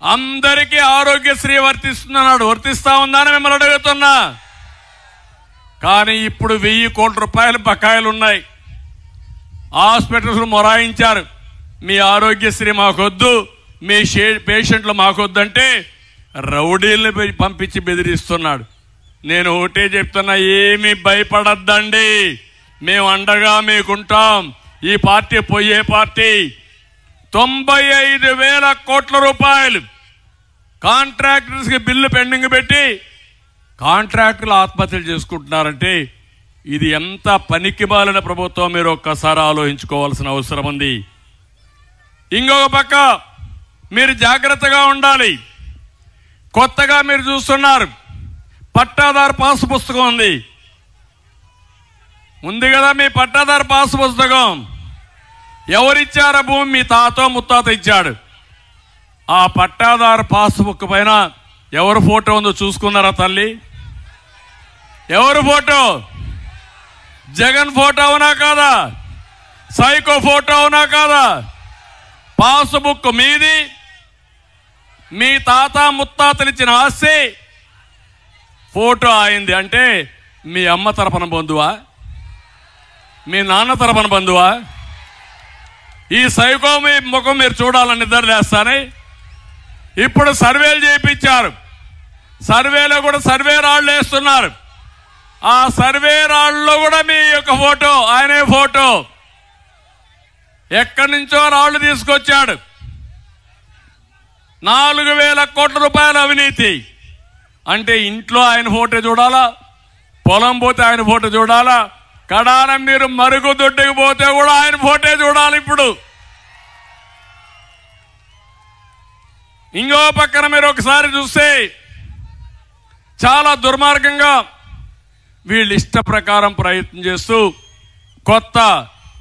అందరికీ ఆరోగ్యశ్రీ వర్తిస్తున్నాడు. వర్తిస్తా ఉందని మిమ్మల్ని అడుగుతున్నా. కానీ ఇప్పుడు 1000 కోట్ల రూపాయలు బకాయిలు ఉన్నాయి. హాస్పిటల్స్ మొరాయించారు, మీ ఆరోగ్యశ్రీ మాకొద్దు, మీ పేషెంట్లు మాకొద్దంటే రౌడీల్ని పంపించి బెదిరిస్తున్నాడు. నేను ఒకటే చెప్తున్నా, ఏమీ భయపడద్దండి, మేము అండగా మీకుంటాం. ఈ పార్టీ పోయే పార్టీ. 95,000 కోట్ల రూపాయలు కాంట్రాక్టర్స్ కి బిల్లు పెండింగ్ పెట్టి కాంట్రాక్టర్లు ఆత్మహత్యలు చేసుకుంటున్నారంటే ఇది ఎంత పనికిమాలిన ప్రభుత్వం మీరు ఒక్కసారి ఆలోచించుకోవాల్సిన అవసరం ఉంది. ఇంకొక పక్క మీరు జాగ్రత్తగా ఉండాలి. కొత్తగా మీరు చూస్తున్నారు, పట్టాదారు పాస్ పుస్తకం ఉంది కదా, మీ పట్టాదారు పాస్ పుస్తకం ఎవరిచ్చారా? భూమి మీ తాతో ముత్తాత ఇచ్చాడు. ఆ పట్టాదారు పాస్ బుక్ పైన ఎవరు ఫోటో ఉందో చూసుకున్నారా తల్లి? ఎవరు ఫోటో? జగన్ ఫోటో అవునా కాదా? సైకో ఫోటో అవునా కాదా? పాస్ బుక్ మీది, మీ తాత ముత్తాతనిచ్చిన ఆస్తి, ఫోటో అయింది. అంటే మీ అమ్మ తరపున బంధువా? మీ నాన్న తరపున బంధువా? ఈ సైకో మీ ముఖం మీరు చూడాలని నిద్రలేస్తానే. ఇప్పుడు సర్వేలు చేయించారు, సర్వేలో కూడా సర్వే రాళ్లు వేస్తున్నారు. ఆ సర్వే రాళ్లలో కూడా మీ యొక్క ఫోటో, ఆయనే ఫోటో. ఎక్కడి నుంచో రాళ్లు తీసుకొచ్చాడు. 4,000 కోట్ల రూపాయల అవినీతి. అంటే ఇంట్లో ఆయన ఫోటో చూడాలా, పొలం పోతే ఆయన ఫోటో చూడాలా, కడాన మీరు మరుగుదొడ్డికి పోతే కూడా ఆయన ఫోటో చూడాలి. ఇప్పుడు ఇంకో పక్కన మీరు ఒకసారి చూస్తే చాలా దుర్మార్గంగా వీళ్ళు ఇష్ట ప్రకారం ప్రయత్నం చేస్తూ కొత్త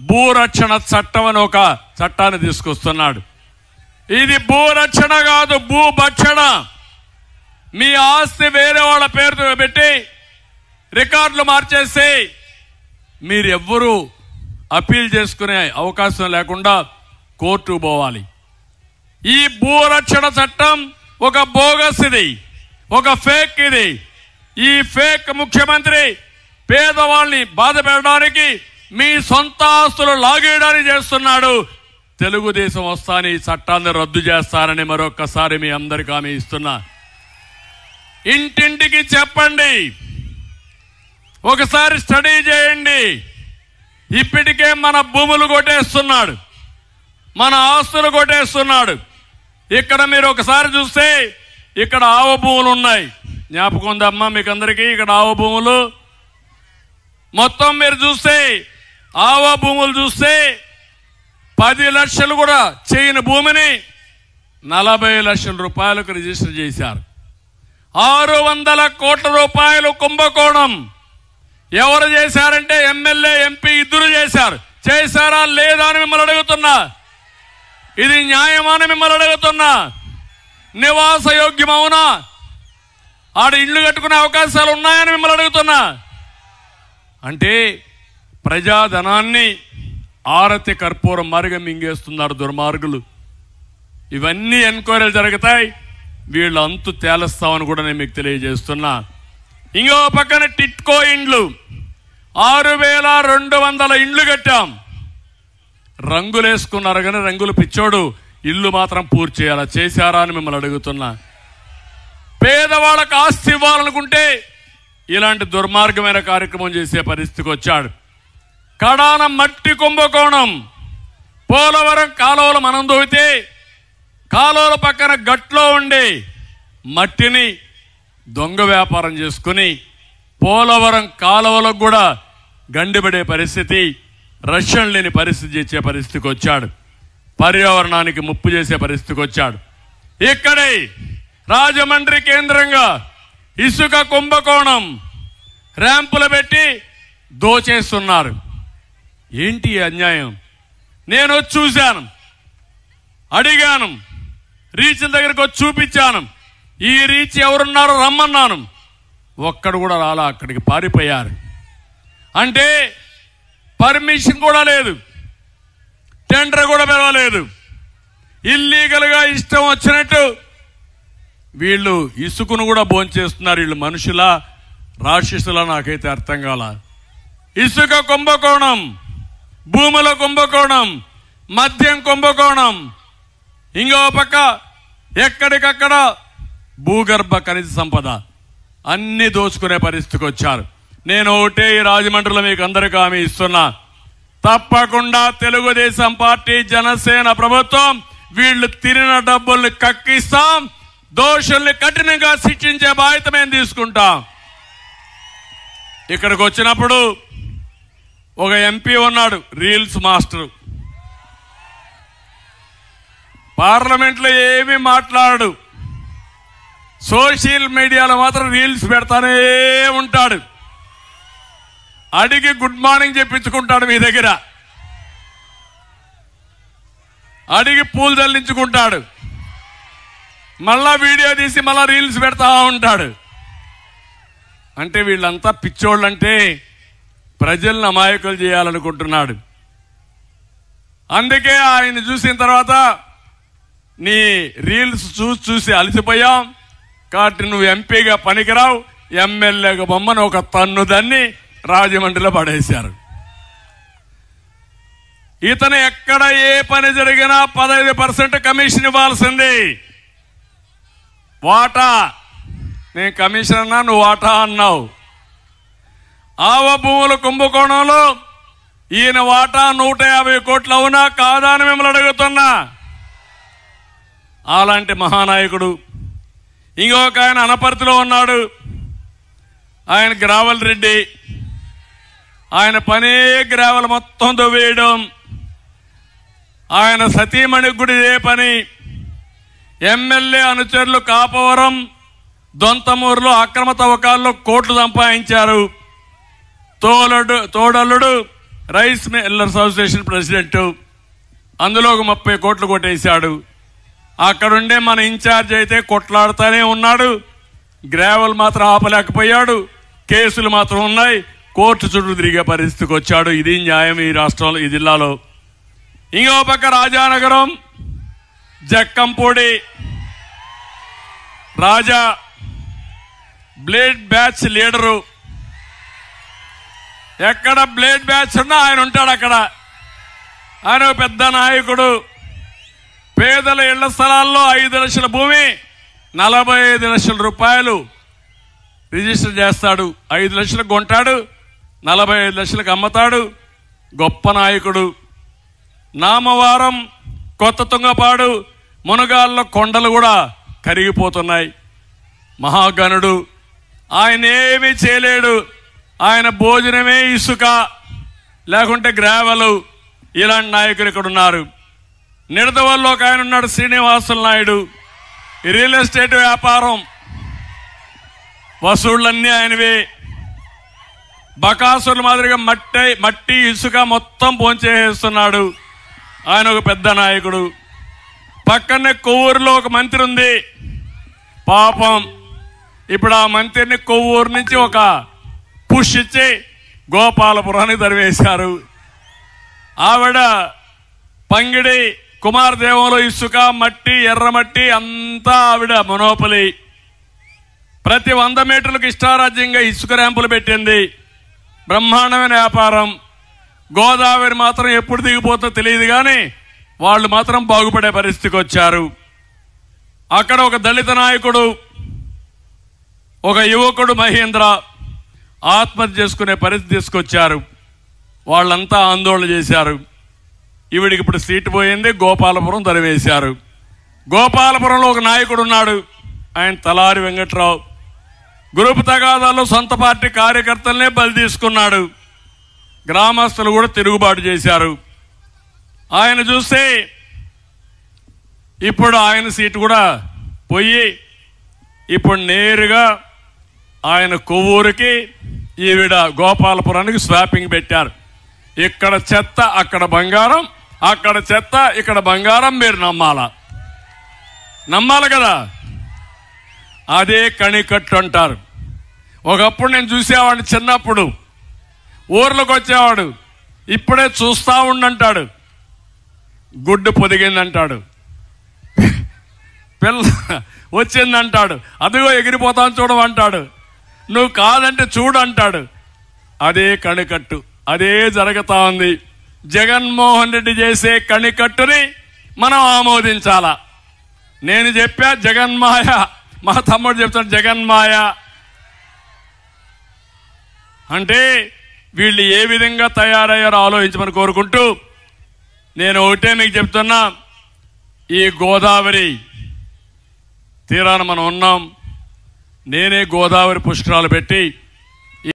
భూరక్షణ చట్టం అని ఒక చట్టాన్ని తీసుకొస్తున్నాడు. ఇది భూరక్షణ కాదు, భూభక్షణ. మీ ఆస్తి వేరే వాళ్ళ పేరుతో పెట్టి రికార్డులు మార్చేసి మీరు ఎవ్వరూ అప్పీల్ చేసుకునే అవకాశం లేకుండా కోర్టుకు పోవాలి. ఈ భూరక్షణ చట్టం ఒక బోగస్, ఇది ఒక ఫేక్. ఇది ఈ ఫేక్ ముఖ్యమంత్రి పేదవాళ్ళని బాధ పెట్టడానికి, మీ సొంత ఆస్తులు లాగేయడానికి చేస్తున్నాడు. తెలుగుదేశం వస్తాని ఈ చట్టాన్ని రద్దు చేస్తారని మరొక్కసారి మీ అందరికీ హామీ ఇస్తున్నా. ఇంటింటికి చెప్పండి, ఒకసారి స్టడీ చేయండి. ఇప్పటికే మన భూములు కొట్టేస్తున్నాడు, మన ఆస్తులు కొట్టేస్తున్నాడు. ఇక్కడ మీరు ఒకసారి చూస్తే ఇక్కడ ఆవ భూములు ఉన్నాయి. జ్ఞాపకం ఉందమ్మా మీకు అందరికీ? ఇక్కడ ఆవ భూములు మొత్తం మీరు చూస్తే, ఆవ భూములు చూస్తే 10 లక్షలు కూడా చేయని భూమిని 40 లక్షల రూపాయలకు రిజిస్టర్ చేశారు. 600 కోట్ల రూపాయలు కుంభకోణం. ఎవరు చేశారంటే ఎమ్మెల్యే, ఎంపీ ఇద్దరు చేశారు. చేశారా లేదా అని మిమ్మల్ని అడుగుతున్నా. ఇది న్యాయమని మిమ్మల్ని అడుగుతున్నా. నివాస యోగ్యం అవునా? ఆడ ఇళ్లు కట్టుకునే అవకాశాలు ఉన్నాయని మిమ్మల్ని అడుగుతున్నా. అంటే ప్రజాధనాన్ని ఆరతి కర్పూరం మరిగా మింగేస్తున్నారు దుర్మార్గులు. ఇవన్నీ ఎంక్వైరీలు జరుగుతాయి, వీళ్ళు అంతు తేలుస్తామని కూడా నేను మీకు తెలియజేస్తున్నా. ఇంకో పక్కన టిట్కో ఇండ్లు 6,200 ఇండ్లు కట్టాం. రంగులేసుకున్నారు కానీ రంగులు పిచ్చోడు, ఇల్లు మాత్రం పూర్తి చేయాలా? చేశారా అని మిమ్మల్ని అడుగుతున్నా. పేదవాళ్ళకు ఆస్తి ఇవ్వాలనుకుంటే ఇలాంటి దుర్మార్గమైన కార్యక్రమం చేసే పరిస్థితికి వచ్చాడు. కడాన మట్టి కుంభకోణం. పోలవరం కాలువలు మనం దోవితే కాలువల పక్కన గట్లో ఉండే మట్టిని దొంగ వ్యాపారం చేసుకుని పోలవరం కాలువలకు కూడా గండిపడే పరిస్థితి, రక్షణ లేని పరిస్థితి చేసే పరిస్థితికి వచ్చాడు. పర్యావరణానికి ముప్పు చేసే పరిస్థితికి వచ్చాడు. ఇక్కడే రాజమండ్రి కేంద్రంగా ఇసుక కుంభకోణం, ర్యాంపులు పెట్టి దోచేస్తున్నారు. ఏంటి అన్యాయం? నేను వచ్చి చూశాను, అడిగాను, రీచ్ దగ్గరికి వచ్చి చూపించాను. ఈ రీచ్ ఎవరున్నారో రమ్మన్నాను, ఒక్కడు కూడా రాలా, అక్కడికి పారిపోయారు. అంటే పర్మిషన్ కూడా లేదు, టెండర్ కూడా పిలవలేదు. ఇల్లీగల్ గా ఇష్టం వచ్చినట్టు వీళ్ళు ఇసుకను కూడా భోంచేస్తున్నారు. వీళ్ళు మనుషులా రాక్షసులా నాకైతే అర్థం కాల. ఇసుక కుంభకోణం, భూముల కుంభకోణం, మద్యం కుంభకోణం, ఇంకో పక్క ఎక్కడికక్కడ భూగర్భ ఖనిజ సంపద అన్ని దోచుకునే పరిస్థితికి వచ్చారు. నేను ఒకటే ఈ రాజమండ్రిలో మీకు అందరికీ హామీ ఇస్తున్నా, తప్పకుండా తెలుగుదేశం పార్టీ జనసేన ప్రభుత్వం వీళ్ళు తిరిగిన డబ్బుల్ని కక్కిస్తాం, దోషుల్ని కఠినంగా శిక్షించే బాధ్యత మేము తీసుకుంటాం. ఇక్కడికి వచ్చినప్పుడు ఒక ఎంపీ ఉన్నాడు, రీల్స్ మాస్టర్. పార్లమెంట్లో ఏమీ మాట్లాడు, సోషల్ మీడియాలో మాత్రం రీల్స్ పెడతానే ఉంటాడు. అడిగి గుడ్ మార్నింగ్ చెప్పించుకుంటాడు, మీ దగ్గర అడిగి పూలు చల్లించుకుంటాడు, మళ్ళా వీడియో తీసి మళ్ళా రీల్స్ పెడతా ఉంటాడు. అంటే వీళ్ళంతా పిచ్చోళ్ళంటే ప్రజలను అమాయకులు చేయాలనుకుంటున్నాడు. అందుకే ఆయన చూసిన తర్వాత నీ రీల్స్ చూసి అలసిపోయాం కాబట్టి నువ్వు ఎంపీగా పనికిరావు, ఎమ్మెల్యేగా బొమ్మను ఒక తన్ను దాన్ని రాజమండ్రిలో పడేశారు. ఇతను ఎక్కడ ఏ పని జరిగినా 15% కమిషన్ ఇవ్వాల్సింది. వాటా, నేను కమిషన్ అన్నా, నువ్వు వాటా అన్నావు. ఆవ భూముల కుంభకోణంలో ఈయన వాటా 150 కోట్లు అవునా కాదా అని మిమ్మల్ని అడుగుతున్నా. అలాంటి మహానాయకుడు ఇంకొక ఆయన అనపర్తిలో ఉన్నాడు, ఆయన గ్రావల్ రెడ్డి. ఆయన పనే గ్రావల్ మొత్తం దొవ్వేయడం. ఆయన సతీమణికి కూడా ఇదే పని. ఎమ్మెల్యే అనుచరులు కాపవరం, దొంతమూరులో అక్రమ తవ్వకాల్లో కోట్లు సంపాదించారు. తోడల్లుడు రైస్ మిల్లర్స్ అసోసియేషన్ ప్రెసిడెంట్, అందులో ఒక 30 కోట్లు కొట్టేశాడు. అక్కడుండే మన ఇన్ఛార్జ్ అయితే కొట్లాడుతూనే ఉన్నాడు, గ్రావెల్ మాత్రం ఆపలేకపోయాడు. కేసులు మాత్రం ఉన్నాయి, కోర్టు చుట్టూ తిరిగే పరిస్థితికి వచ్చాడు. ఇది న్యాయం ఈ రాష్ట్రంలో, ఈ జిల్లాలో. ఇంకో పక్క రాజానగరం జక్కంపూడి రాజా బ్లేడ్ బ్యాచ్ లీడరు. ఎక్కడ బ్లేడ్ బ్యాచ్ ఉన్నా ఆయన ఉంటాడు అక్కడ. ఆయన పెద్ద నాయకుడు. పేదల ఇళ్ల స్థలాల్లో 5 లక్షల భూమి 45 లక్షల రూపాయలు రిజిస్టర్ చేస్తాడు. 5 లక్షలకు కొంటాడు, 45 లక్షలకు అమ్మతాడు. గొప్ప నాయకుడు. నామవారం, కొత్త తుంగపాడు, మునగాల్లో కొండలు కూడా కరిగిపోతున్నాయి. మహాగణుడు. ఆయన ఏమీ చేయలేడు. ఆయన భోజనమే ఇసుక, లేకుంటే గ్రావెలు. ఇలాంటి నాయకులు ఇక్కడ ఉన్నారు. నిడదవల్లో ఒక ఆయన ఉన్నాడు, శ్రీనివాసులు నాయుడు. రియల్ ఎస్టేట్ వ్యాపారం, వసూళ్లన్నీ ఆయనవే. బకాసుల మాదిరిగా మట్టి ఇసుక మొత్తం పోంచేస్తున్నాడు. ఆయన ఒక పెద్ద నాయకుడు. పక్కనే కొవ్వూరులో ఒక మంత్రి ఉంది. పాపం ఇప్పుడు ఆ మంత్రిని కొవ్వూరు నుంచి ఒక పుష్ ఇచ్చి గోపాలపురానికి తరివేశారు. ఆవిడ పంగిడి కుమారదేవంలో ఇసుక, మట్టి, ఎర్రమట్టి అంతా ఆవిడ మొనోపలి. ప్రతి 100 మీటర్లకు ఇష్టారాజ్యంగా ఇసుక ర్యాంపులు పెట్టింది. బ్రహ్మాండమైన వ్యాపారం. గోదావరి మాత్రం ఎప్పుడు దిగిపోతుందో తెలియదు, కానీ వాళ్ళు మాత్రం బాగుపడే పరిస్థితికి వచ్చారు. అక్కడ ఒక దళిత నాయకుడు, ఒక యువకుడు మహేంద్ర ఆత్మహత్య చేసుకునే పరిస్థితి తీసుకొచ్చారు. వాళ్ళంతా ఆందోళన చేశారు. ఈవిడికి ఇప్పుడు సీటు పోయింది, గోపాలపురం తరివేశారు. గోపాలపురంలో ఒక నాయకుడు ఉన్నాడు, ఆయన తలారి వెంకట్రావు. గ్రూప్ తగాదాల్లో సొంత పార్టీ కార్యకర్తలనే బలి తీసుకున్నాడు. గ్రామస్తులు కూడా తిరుగుబాటు చేశారు. ఆయన చూస్తే ఇప్పుడు ఆయన సీటు కూడా పోయి ఇప్పుడు నేరుగా ఆయన కొవ్వూరుకి, ఈవిడ గోపాలపురానికి స్వాపింగ్ పెట్టారు. ఇక్కడ చెత్త అక్కడ బంగారం, అక్కడ చెత్త ఇక్కడ బంగారం. మీరు నమ్మాలి కదా. అదే కణికట్టు అంటారు. ఒకప్పుడు నేను చూసేవాడిని, చిన్నప్పుడు ఊర్లోకి వచ్చేవాడు, ఇప్పుడే చూస్తా ఉండంటాడు, గుడ్డు పొదిగిందంటాడు. పిల్ల వచ్చిందంటాడు, అదిగో ఎగిరిపోతాను చూడమంటాడు, నువ్వు కాదంటే చూడు అంటాడు. అదే కణికట్టు, అదే జరుగుతా ఉంది. జగన్మోహన్ రెడ్డి చేసే కణికట్టుని మనం ఆమోదించాలా. నేను చెప్పా జగన్మాయ, మా తమ్ముడు చెప్తాడు జగన్మాయ అంటే వీళ్ళు ఏ విధంగా తయారయ్యారో ఆలోచించమని కోరుకుంటూ నేను ఒకటే మీకు చెప్తున్నా, ఈ గోదావరి తీరాన మనం ఉన్నాం. నేనే గోదావరి పుష్కరాలు పెట్టి